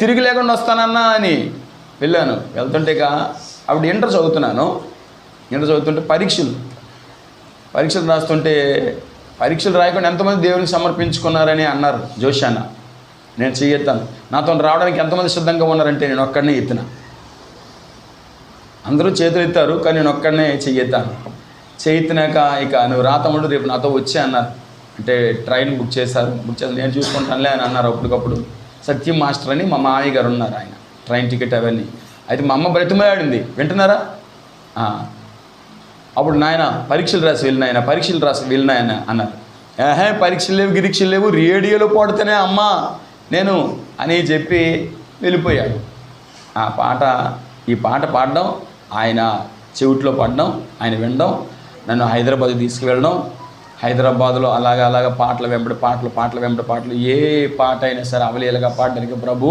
తిరిగి లేకుండా వస్తానన్నా అని వెళ్ళాను. వెళ్తుంటే అప్పుడు ఇంటర్ చదువుతున్నాను. ఇంటర్ చదువుతుంటే పరీక్షలు రాస్తుంటే పరీక్షలు రాయకుండా ఎంతమంది దేవునికి సమర్పించుకున్నారని అన్నారు జోషాన్న. నేను చెయ్యెత్తాను. నాతో రావడానికి ఎంతమంది సిద్ధంగా ఉన్నారంటే నేను ఒక్కడనే ఎత్తిన. అందరూ చేతులు ఎత్తారు, కానీ నేను ఒక్కడనే చెయ్యెత్తాను. చెయ్యెత్తినాక ఇక నువ్వు రా తమ్ముడు రేపు నాతో వచ్చే అన్నారు. అంటే ట్రైన్ బుక్ చేశారు. నేను చూసుకుంటానులే అని అన్నారు. అప్పటికప్పుడు సత్యం మాస్టర్ అని మా మామయ్య గారు ఉన్నారు, ఆయన ట్రైన్ టికెట్ అవన్నీ. అయితే మా అమ్మ బ్రతిమలాడింది, వింటున్నారా? అప్పుడు నాయన పరీక్షలు రాసి వెళ్ళినాయన అన్నారు. పరీక్షలు లేవు గిరీక్షలు లేవు, రేడియోలో పాడుతూనే అమ్మ నేను అని చెప్పి వెళ్ళిపోయాడు. ఈ పాట పాడడం, ఆయన చెవిట్లో పడడం, ఆయన వినడం, నన్ను హైదరాబాద్ తీసుకువెళ్ళడం. హైదరాబాద్లో అలాగ పాటల వెంబడి పాటలు, ఏ పాట అయినా సరే అవలీలగా పాడడానికి ప్రభు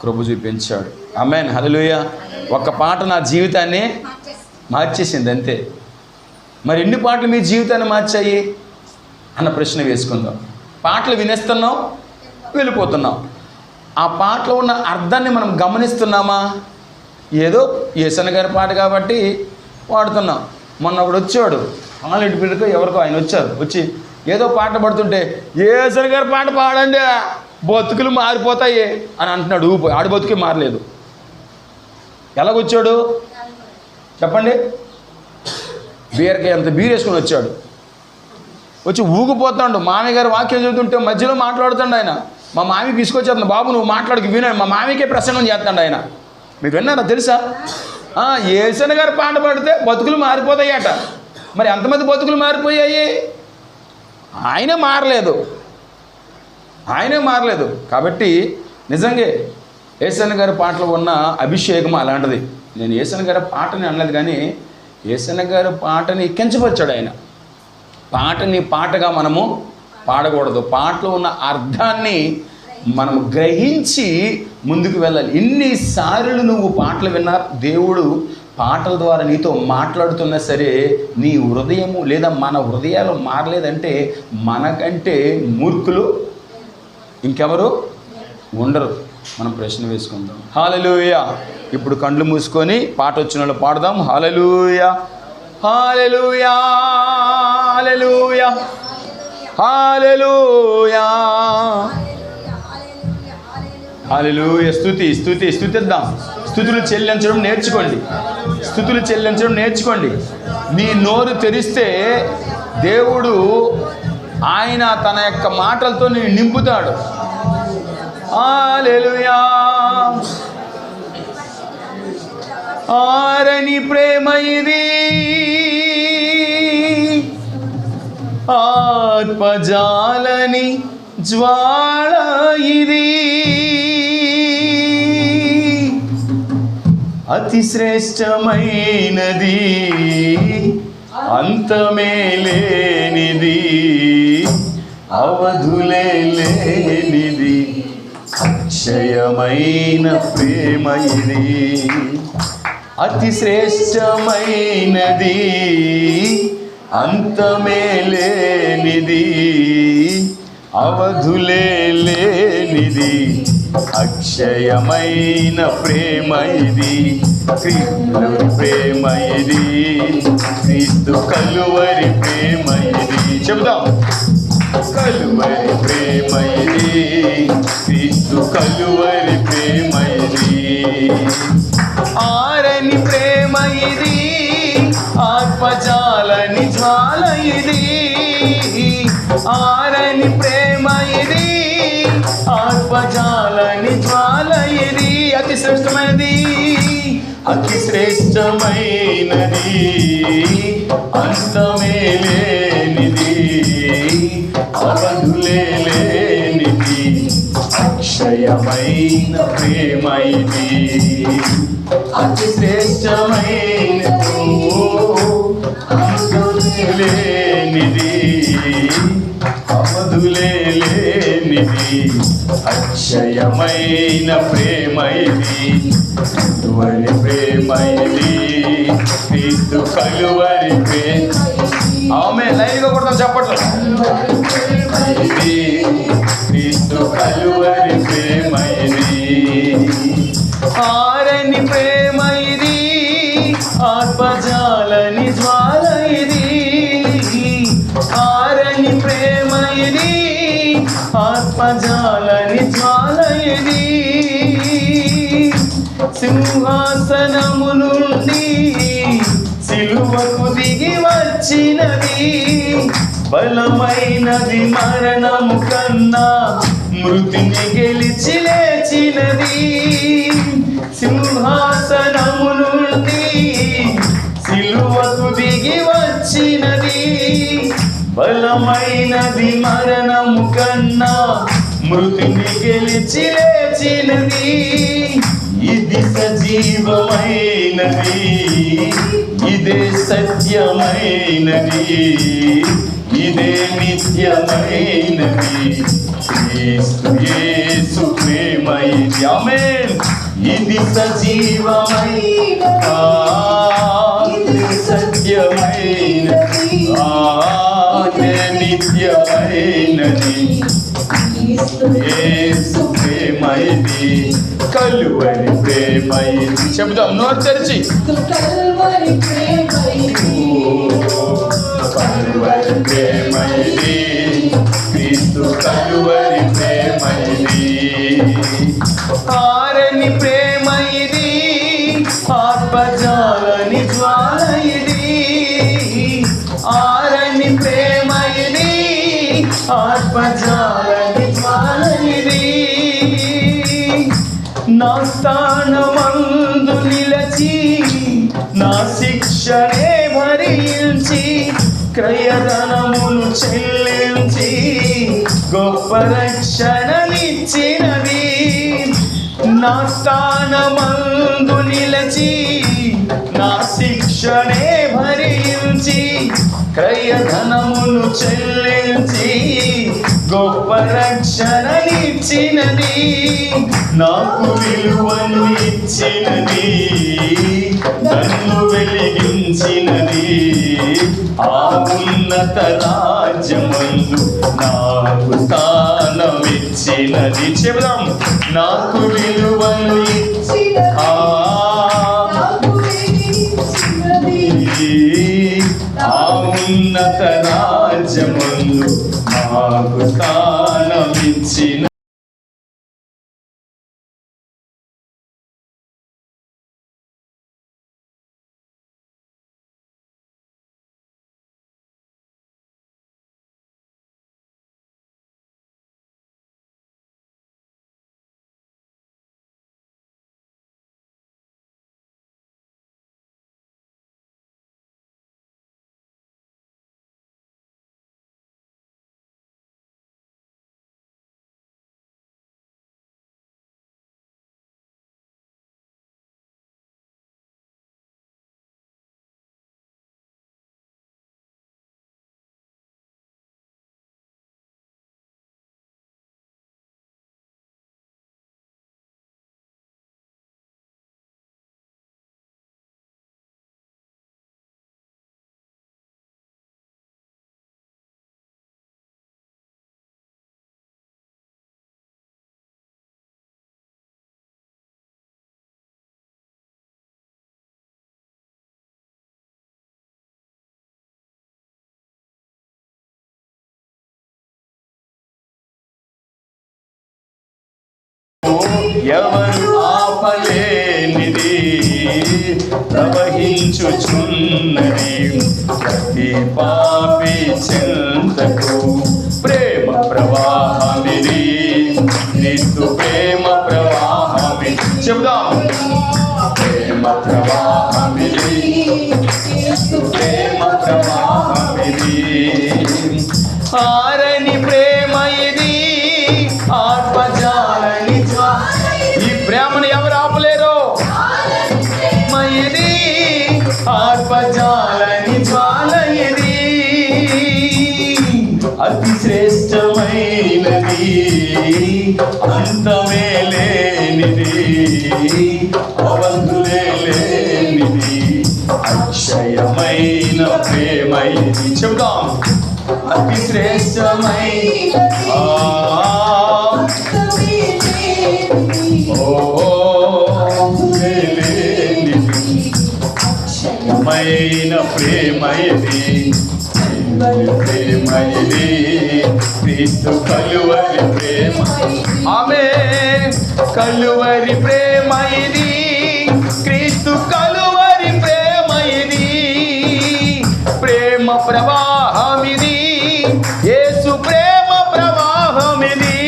కృప చూపించాడు. ఆమేన్, హల్లెలూయా. ఒక్క పాట నా జీవితాన్ని మార్చేసింది అంతే. మరి ఎన్ని పాటలు మీ జీవితాన్ని మార్చాయి అన్న ప్రశ్న వేసుకుందాం. పాటలు వినేస్తున్నాం, వెళ్ళిపోతున్నాం. ఆ పాటలో ఉన్న అర్థాన్ని మనం గమనిస్తున్నామా? ఏదో యేసన్న గారి పాట కాబట్టి పాడుతున్నాం. మొన్న ఒకడు వచ్చాడు, ఆన్లైన్ పిల్లలకు ఎవరికో ఆయన వచ్చి ఏదో పాట పడుతుంటే యేసన్న గారి పాట పాడండి బతుకులు మారిపోతాయి అని అంటున్నాడు. ఊపోయి ఆడి బతుకే మారలేదు. ఎలాగొచ్చాడు చెప్పండి? బీరకాయ అంత బీర్ వేసుకొని వచ్చాడు. వచ్చి ఊగిపోతాడు. మామయ్య గారు వాక్యం చదువుతుంటే మధ్యలో మాట్లాడుతాడు ఆయన. మా మామి తీసుకొచ్చేస్తాను, బాబు నువ్వు మాట్లాడుకు విన, మా మామికే ప్రసంగం చేస్తాడు ఆయన. మీకు విన్నారా? తెలుసా? యేసన్న గారు పాట పాడితే బతుకులు మారిపోతాయట. మరి ఎంతమంది బతుకులు మారిపోయాయి? ఆయనే మారలేదు. కాబట్టి నిజంగా యేసన్న గారి పాటలో ఉన్న అభిషేకం అలాంటిది. నేను యేసన్న గారి పాటని అనలేదు, కానీ యేసన్న గారి పాటని కించపరిచాడు ఆయన. పాటని పాటగా మనము పాడకూడదు. పాటలో ఉన్న అర్థాన్ని మనము గ్రహించి ముందుకు వెళ్ళాలి. ఎన్నిసార్లు నువ్వు పాటలు విన్నా, దేవుడు పాటల ద్వారా నీతో మాట్లాడుతున్నా సరే, నీ హృదయము లేదా మన హృదయాలు మారలేదంటే మనకంటే మూర్ఖులు ఇంకెవరు ఉండరు. మనం ప్రశ్న వేసుకుందాం. హల్లెలూయా. ఇప్పుడు కళ్ళు మూసుకొని పాట వచ్చిన వాళ్ళు పాడదాం. హల్లెలూయా, హల్లెలూయా, హల్లెలూయా, హల్లెలూయా, హల్లెలూయా. స్తుతిద్దాం. స్తుతులు చెల్లించడం నేర్చుకోండి. నీ నోరు తెరిస్తే దేవుడు ఆయన తన యొక్క మాటలతో నిన్ను నింపుతాడు. హల్లెలూయా. ఆరని ప్రేమ ఇది, ఆత్మజాలని జ్వాల ఇది, అతి శ్రేష్టమైనది, అంతమే లేనిది, అవధులే లేనిది, అక్షయమైన ప్రేమ ఇది. అతి శ్రేష్టమైనది, అంతమే లేనిది, అవధులే లేనిది, అక్షయమైన ప్రేమ ఇది. క్రీస్తు ప్రేమ ఇది, క్రీస్తు కలువరి ప్రేమ ఇది. చెబుదాం. కలువరి ప్రేమ ఇది, క్రీస్తు కలువరి ప్రేమ ఇది. ఆరని ప్రేమ ఇది, ఆత్మజాలని జ్వాల ఇది. ఆరని ప్రేమ ఇది, ఆత్మజాలని జ్వాల ఇది. అతి శ్రేష్టమైనది, అంతమే లేనిది, అవధులే లేనిది, అక్షయమైన ప్రేమ ఇది. అతి శ్రేష్టమైనది, అంతమే లేనిది, అవధులే లేనిది, అక్షయమైన ప్రేమ ఇది. కలువరి ప్రేమ ఇది, క్రీస్తు కలువరి ప్రేమ. ఆమె లైన్గా కొడతాం చెప్పట్లు. క్రీస్తు క్రీస్తు కలువరి ప్రేమ ఇది, ఆరని ప్రేమ ఇది, ఆత్మజాలని జ్వాల ఇది, ఆరని ప్రేమ ఇది, ఆత్మజాలని జ్వాల ఇది. సింహాసనము నుండి సిలువకు దిగి వచ్చినది, బలమైనది మరణము కన్నా మృతిని గెలిచి లేచినది. సింహాసనము నుండి సిలువకు దిగి వచ్చినది, బలమైనది మరణము కన్నా మృతిని గెలిచి లేచినది. ఇది సజీవమైనది, ఇదే సత్యమైనది, ఇదే నిత్యమైనది, క్రీస్తు యేసు ప్రేమ ఇది. ఆమేన్. ఇది సజీవమైనది, ఇది సత్యమైనది, ఇదే నిత్యమైనది, యేసు ప్రేమ ఇది, కలువరి ప్రేమ ఇది. చెబుదాం నోరు తెరిచి, కలువరి ప్రేమ ఇది, కలువరి ప్రేమ ఇది, క్రీస్తు కలువరి ప్రేమ ఇది, ఆరని ప్రేమ ఇది, ఆత్మజాలని జ్వాల ఇది, ఆరని ప్రేమ ఇది, ఆత్మజాలని జ్వాల ఇది. నా స్థానమందు నిలచి, నా శిక్షనే భరించి, క్రయధనమును చెల్లించి, గొప్ప రక్షణనిచ్చినది. నా స్థానమందు నిలచి, నా శిక్షనే భరించి, క్రయధనమును చెల్లించి, గొప్ప రక్షణనిచ్చినది. నాకు విలువను ఇచ్చినది, నన్ను వెలిగించినది, ఆ ఉన్నత రాజ్యమందు నాకు స్థానమిచ్చినది. చెబుదాం, నాకు విలువను ఆ ఉన్నత రాజ్యమందు నాకు స్థానమిచ్చిన. ఎవరు ఆపలేనిది ప్రవహించుచున్నది, ప్రతి పాపి చింతకు ప్రేమ ప్రవాహమిది, నిత్య ప్రేమ ప్రవాహమి. చెబుదాం, ప్రేమ ప్రవాహమిది, ప్రేమ ప్రవాహమిది, ఆరని ప్రేమ ఇది, ఆత్మజాలని. ఈ ప్రేమను ఎవరు ఆపలేరు, ఇది ఆత్మజాలని జ్వాల ఇది, అతి శ్రేష్టమైనది, అంతమే లేనిది, అవధులే లేనిది, అక్షయమైన ప్రేమ ఇది. చెబుదాం, అతి శ్రేష్టమైన ప్రేమ ఇది, క్రీస్తు కలువరి ప్రేమ. ఆమె కలువరి ప్రేమ ఇది, క్రీస్తు కలువరి ప్రేమ ఇది, ప్రేమ ప్రవాహం ఇది, యేసు ప్రేమ ప్రవాహం ఇది,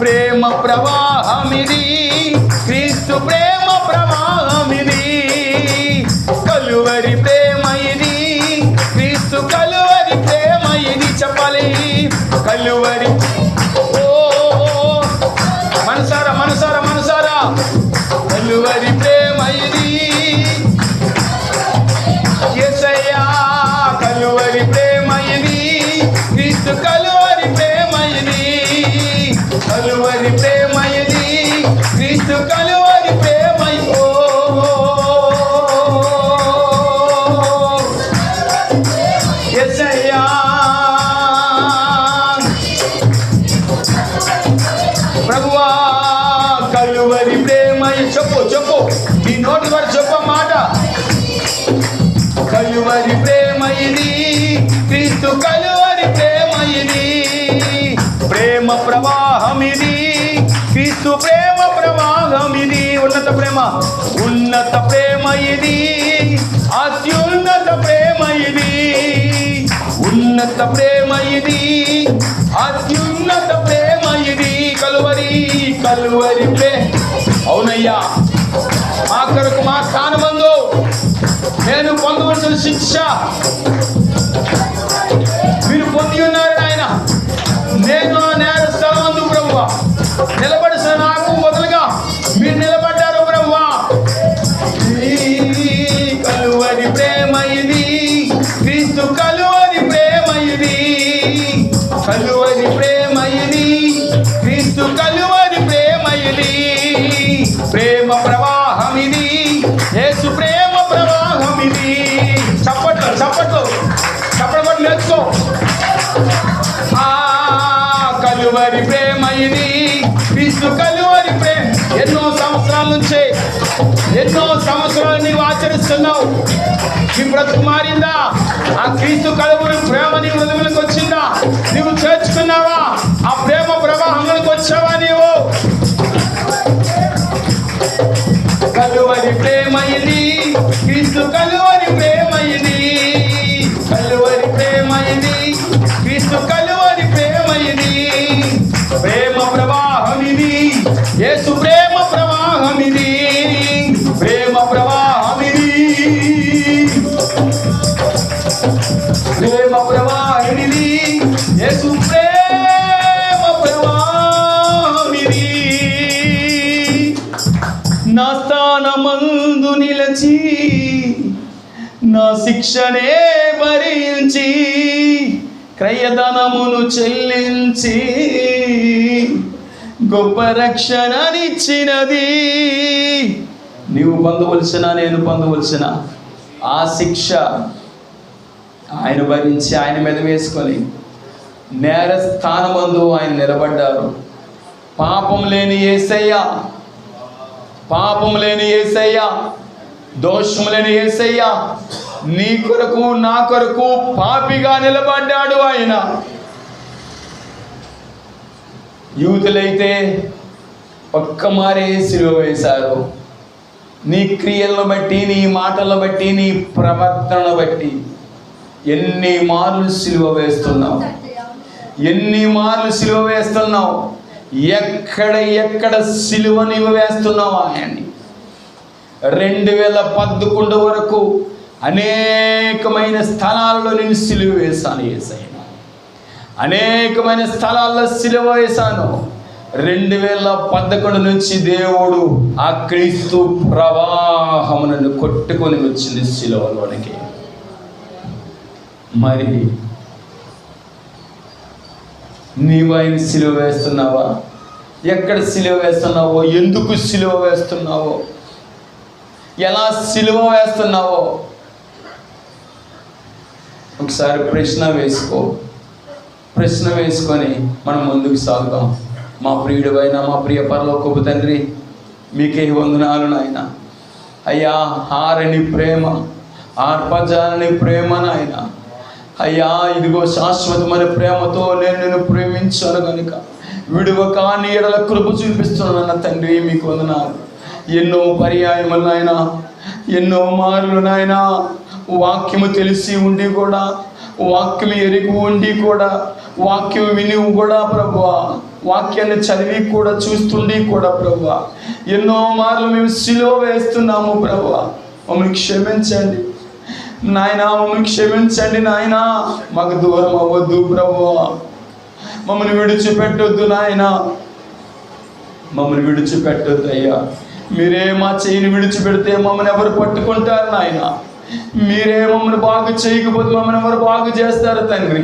ప్రేమ ప్రవాహం ఇది, క్రీస్తు ప్రేమ ప్రవాహం ఇది, కలువరి ప్రేమ ఇది, క్రీస్తు కలువరి ప్రేమ ఇది. చెప్పాలి కలువరి. ఓ మనసారా మనసారా మనసారా, కలువరి ప్రేమ ఇది యేసయ్యా, కలువరి ప్రేమ ఇది, క్రీస్తు కలువరి ప్రేమ ఇది, కలువరి ప్రేమ ఇది, క్రీస్తు కలువరి ప్రేమ. ఓ యేసయ్యా, ప్రభువా కలువరి ప్రేమ. చెప్పు చెప్పు, ఈ నోటి వారు చెప్ప మాట. కలువరి ప్రేమ ఇది, క్రీస్తు కలువరి ప్రేమ ఇది, ప్రేమ ప్రవాహం ఇది, క్రీస్తు ప్రేమ ప్రవాహం ఇది, ఉన్నత ప్రేమ, ఉన్నత ప్రేమ ఇది, అత్యున్నత ప్రేమ ఇది, ఉన్నత ప్రేమ ఇది, అత్యున్నత ప్రేమ ఇది, కలువరి కలువరి ప్రేమ. అవునయ్యా, మా కొరకు మా స్థానమందు నేను పొందవలసిన శిక్ష మీరు పొంది ఉన్నారు ఆయన. నేను ఆ నేర స్థలమందు ప్రభువా నిలబడిన నాకు మొదలుగా మీరు నిలబడ్డారు ప్రభువా. కలువరి ప్రేమ ఇది, క్రీస్తు కలువరి ప్రేమ ఇది, కలువరి ప్రేమ ఇది, క్రీస్తు కలువరి ప్రేమ ఇది, ప్రేమ ప్రవాహం ఇది, యేసు ప్రేమ ప్రవాహం ఇది. చప్పట్లు చప్పట్లు చప్పట్లు నేర్చుకో. కలువరి ప్రేమ ఇది, క్రీస్తు కలువరి ప్రేమ. ఎన్నో సంవత్సరాల నుంచే ఎన్నో సంవత్సరాలు నీవు ఆచరిస్తున్నావు. నీ బ్రతుకు మారిందా? ఆ క్రీస్తు కలువరి ప్రేమ నీ హృదయంలోకి వచ్చిందా? నీవు చేర్చుకున్నావా? ఆ ప్రేమ ప్రవాహంలోకి వచ్చావా నీవు? కలువరి ప్రేమ ఇది, క్రీస్తు కలువరి ప్రేమ ఇది, కలువరి ప్రేమ ఇది, క్రీస్తు కలువరి ప్రేమ ఇది, ప్రేమ ప్రవాహం ఇది, యేసు ప్రేమ ప్రవాహం ఇది, ప్రేమ ప్రవాహం ఇది, ప్రేమ ప్రవాహం ఇది, యేసు ప్రేమ ప్రవాహం ఇది. నా స్థానమందు నిలచి నా శిక్షనే భరించి క్రయధనమును చెల్లించి గొప్ప రక్షణనిచ్చినది. నీవు పొందవలసిన నేను పొందవలసిన ఆ శిక్ష ఆయన భరించి ఆయన మీద వేసుకొని నేర స్థానమందు ఆయన నిలబడ్డారు. పాపం లేని యేసయ్య, పాపం లేని యేసయ్య, దోషం లేని యేసయ్య నీ కొరకు నా కొరకు పాపిగా నిలబడ్డాడు ఆయన. యూతులైతే ఒక్క మారే సిలువ వేశారు. నీ క్రియలను బట్టి, నీ మాటలను బట్టి, నీ ప్రవర్తనను బట్టి ఎన్ని మార్లు సిలువ వేస్తున్నావు, ఎన్ని మార్లు సిలువ వేస్తున్నావు, ఎక్కడ ఎక్కడ సిలువ నీవు వేస్తున్నావు ఆయన్ని. 2011 వరకు అనేకమైన స్థలాలలో నేను సిలువ వేశాను యేసయ్య, అనేకమైన స్థలాల్లో సిలువ వేశాను. 2011 నుంచి దేవుడు ఆ క్రీస్తు ప్రవాహమును కొట్టుకొని వచ్చింది సిలువలోనికి. మరి నీవు ఆయన సిలువ వేస్తున్నావా? ఎక్కడ సిలువ వేస్తున్నావో, ఎందుకు సిలువ వేస్తున్నావో, ఎలా సిలువ వేస్తున్నావో ఒకసారి ప్రశ్న వేసుకో. ప్రశ్న వేసుకొని మనం ముందుకు సాగుతాం. మా ప్రియుడివైన మా ప్రియ పరలోకపు తండ్రి, మీకే వందనాలు నాయన. అయ్యా, ఆరని ప్రేమ, ఆర్పజాలని ప్రేమ నాయన. అయ్యా ఇదిగో శాశ్వతమైన ప్రేమతో నేను ప్రేమించాను కనుక విడువక నీ ఎడల కృప చూపిస్తున్నాను తండ్రి. మీకు వందనాలు. ఎన్నో పర్యాయములు నాయన, ఎన్నో మార్లు నాయన, వాక్యము తెలిసి ఉండి కూడా, వాక్యం ఎరిగి ఉండి కూడా, వాక్యం విని కూడా ప్రభువా, వాక్యాన్ని చదివి కూడా చూస్తుండి కూడా ప్రభువా, ఎన్నో మార్లు మేము సిలువ వేస్తున్నాము ప్రభువా. మమ్మల్ని క్షమించండి నాయన, మమ్మల్ని క్షమించండి నాయన. మాకు దూరం అవ్వద్దు ప్రభువా, మమ్మల్ని విడిచిపెట్టొద్దు నాయన, మమ్మల్ని విడిచిపెట్టొద్దు అయ్యా. మీరే మా చేయిని విడిచిపెడితే మమ్మల్ని ఎవరు పట్టుకుంటారు నాయన? మీరే మమ్మల్ని బాగు చేయకపోతే మమ్మల్ని ఎవరు బాగు చేస్తారు తండ్రి?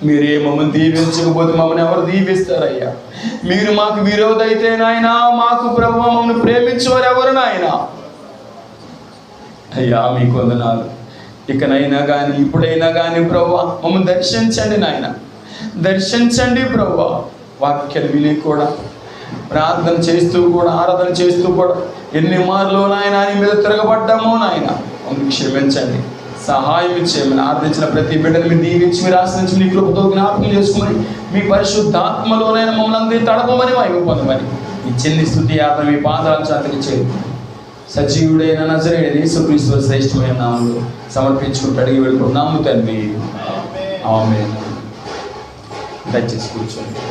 మీరే మమ్మల్ని దీవించకపోతే మమ్మల్ని ఎవరు దీవిస్తారయ్యా? మీరు మాకు విరోధి అయితే నాయన, మాకు ప్రభువా మమ్మల్ని ప్రేమించేవారు ఎవరు నాయన? అయ్యా మీకు వందనాలు. ఇకనైనా కానీ ఇప్పుడైనా కానీ ప్రభువా మమ్మల్ని దర్శించండి నాయన, దర్శించండి ప్రభువా. వాక్యాలు విని కూడా, ప్రార్థన చేస్తూ కూడా, ఆరాధన చేస్తూ కూడా ఎన్ని మార్లు నాయన నీ మీద తిరగబడ్డామో నాయన, మమ్మల్ని క్షమించండి, సహాయం ఇచ్చేయమని. ఆరాధించిన ప్రతి బిడ్డని మీరు దీవించి, మీరు ఆశ్రయించి మీ కృపతో జ్ఞాపకం చేసుకుని, మీ పరిశుద్ధాత్మలోనైనా మమ్మల్ని అందరినీ తడపమని మహిమ పొందమని ఈ చిన్ని స్తుతి యాత్ర మీ పాదాలను చాతకి చేరు సజీవుడైన నజరేయుడైన యేసుక్రీస్తు శ్రేష్టమైన నామములో సమర్పించుకుంటూ అడిగి వెళ్ళుకుంటున్నాము తండ్రి. ఆమేన్. దయచేసి కూర్చోండి.